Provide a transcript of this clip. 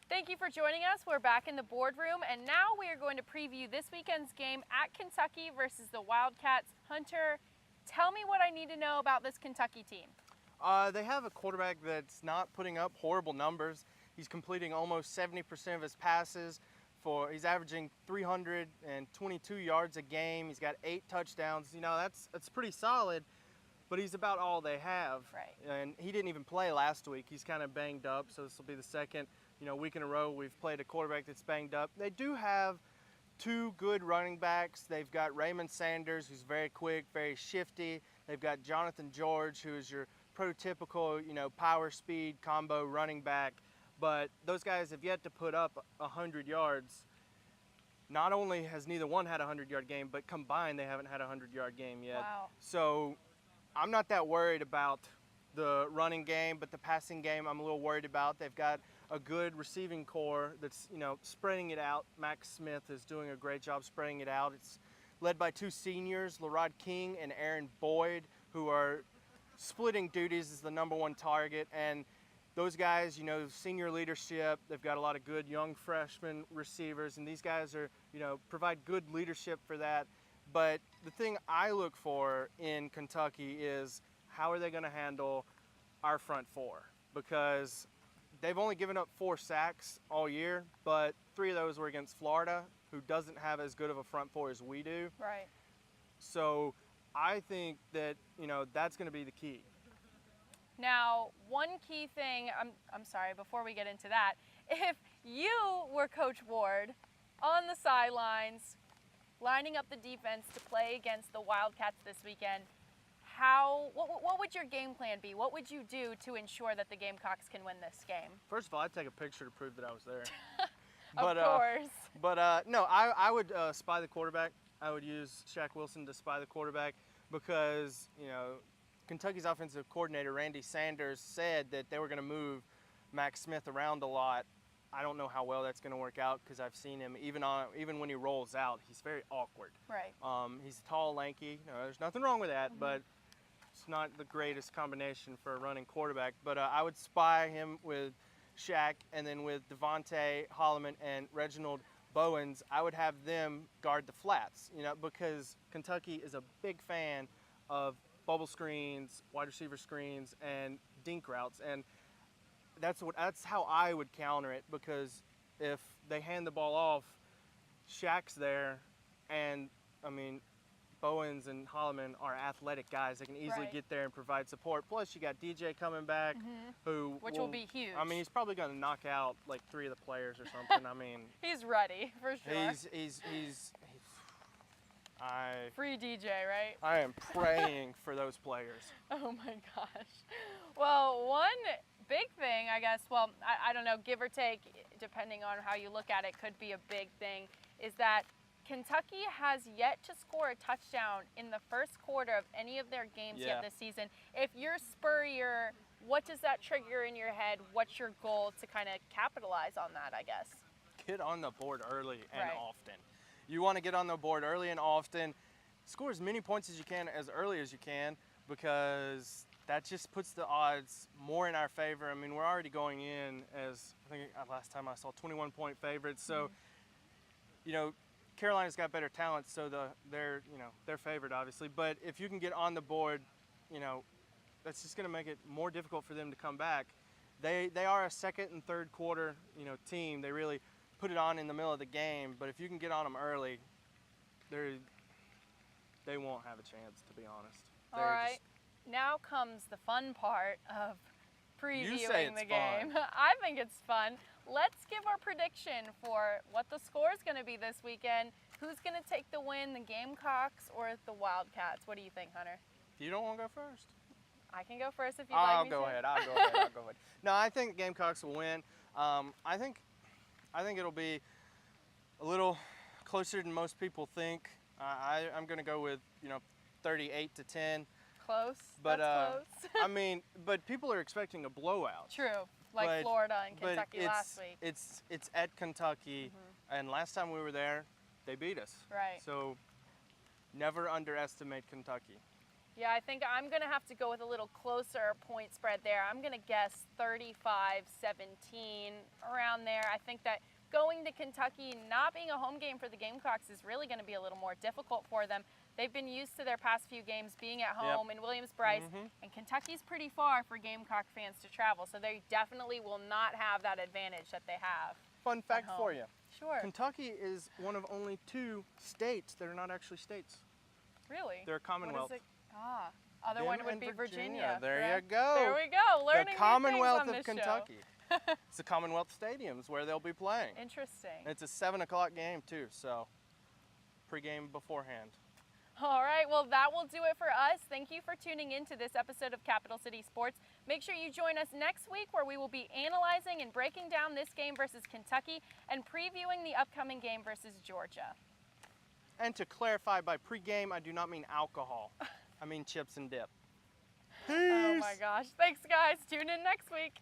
Thank you for joining us. We're back in the boardroom, and now we are going to preview this weekend's game at Kentucky versus the Wildcats. Hunter, tell me what I need to know about this Kentucky team. They have a quarterback that's not putting up horrible numbers. He's completing almost 70% of his passes. He's averaging 322 yards a game. He's got 8 touchdowns. You know, that's pretty solid, but he's about all they have. Right. And he didn't even play last week. He's kind of banged up, so this will be the second, week in a row we've played a quarterback that's banged up. They do have 2 good running backs. They've got Raymond Sanders, who's very quick, very shifty. They've got Jonathan George, who is your prototypical, power speed combo running back. But those guys have yet to put up 100 yards. Not only has neither one had a 100-yard game, but combined they haven't had a 100-yard game yet. Wow. So I'm not that worried about the running game, but the passing game I'm a little worried about. They've got a good receiving core that's, spreading it out. Max Smith is doing a great job spreading it out. It's led by 2 seniors, Lerod King and Aaron Boyd, who are splitting duties as the #1 target. And those guys, senior leadership, they've got a lot of good young freshman receivers, and these guys are, provide good leadership for that. But the thing I look for in Kentucky is how are they going to handle our front 4? Because they've only given up 4 sacks all year, but 3 of those were against Florida, who doesn't have as good of a front 4 as we do. Right. So I think that, that's going to be the key. Now, one key thing, I'm sorry, before we get into that, if you were Coach Ward on the sidelines, lining up the defense to play against the Wildcats this weekend, what would your game plan be? What would you do to ensure that the Gamecocks can win this game? First of all, I'd take a picture to prove that I was there. Of course. No, I would spy the quarterback. I would use Shaq Wilson to spy the quarterback because, Kentucky's offensive coordinator, Randy Sanders, said that they were going to move Max Smith around a lot. I don't know how well that's going to work out because I've seen him, even when he rolls out, he's very awkward. Right. He's tall, lanky. There's nothing wrong with that, but it's not the greatest combination for a running quarterback. But I would spy him with Shaq, and then with Devontae Holloman and Reginald Bowens, I would have them guard the flats, because Kentucky is a big fan of bubble screens, wide receiver screens, and dink routes, and that's how I would counter it, because if they hand the ball off, Shaq's there, and Bowens and Holloman are athletic guys that can easily get there and provide support. Plus, you got DJ coming back, which will be huge. He's probably going to knock out like 3 of the players or something. He's ready for sure. Free DJ, right? I am praying for those players. Oh my gosh. Well, one big thing, I guess, I don't know, give or take, depending on how you look at it, could be a big thing, is that Kentucky has yet to score a touchdown in the first quarter of any of their games yet this season. If you're Spurrier, what does that trigger in your head? What's your goal to kind of capitalize on that, I guess? Get on the board early and often. You want to get on the board early and often. Score as many points as you can as early as you can, because that just puts the odds more in our favor. We're already going in as, I think last time I saw, 21-point favorites. So, Carolina's got better talent, so they're favored, obviously. But if you can get on the board, that's just going to make it more difficult for them to come back. They are a second and third quarter, team. They really put it on in the middle of the game. But if you can get on them early, they won't have a chance, to be honest. All right. Now comes the fun part of previewing the game. I think it's fun. Let's give our prediction for what the score is going to be this weekend. Who's going to take the win, the Gamecocks or the Wildcats? What do you think, Hunter? You don't want to go first? I can go first if you'd like me to. I'll go ahead. No, I think Gamecocks will win. I think it'll be a little closer than most people think. I'm going to go with 38-10. Close. But that's close. But people are expecting a blowout. True, like Florida and Kentucky last week. It's at Kentucky, and last time we were there, they beat us. Right. So never underestimate Kentucky. Yeah, I think I'm going to have to go with a little closer point spread there. I'm going to guess 35-17, around there. I think that going to Kentucky, not being a home game for the Gamecocks, is really going to be a little more difficult for them. They've been used to their past few games being at home in Williams-Brice, and Kentucky's pretty far for Gamecock fans to travel, so they definitely will not have that advantage that they have. Fun fact for you. Sure. Kentucky is one of only 2 states that are not actually states. Really? They're a Commonwealth. What is it? Other one would be Virginia. There correct? you go. There we go. Learning the new Commonwealth things on of this Kentucky. show. It's the Commonwealth Stadiums where they'll be playing. Interesting. And it's a 7 o'clock game too, so pregame beforehand. All right, well, that will do it for us. Thank you for tuning in to this episode of Capital City Sports. Make sure you join us next week where we will be analyzing and breaking down this game versus Kentucky and previewing the upcoming game versus Georgia. And to clarify, by pregame, I do not mean alcohol. I mean chips and dip. Peace. Oh my gosh. Thanks, guys. Tune in next week.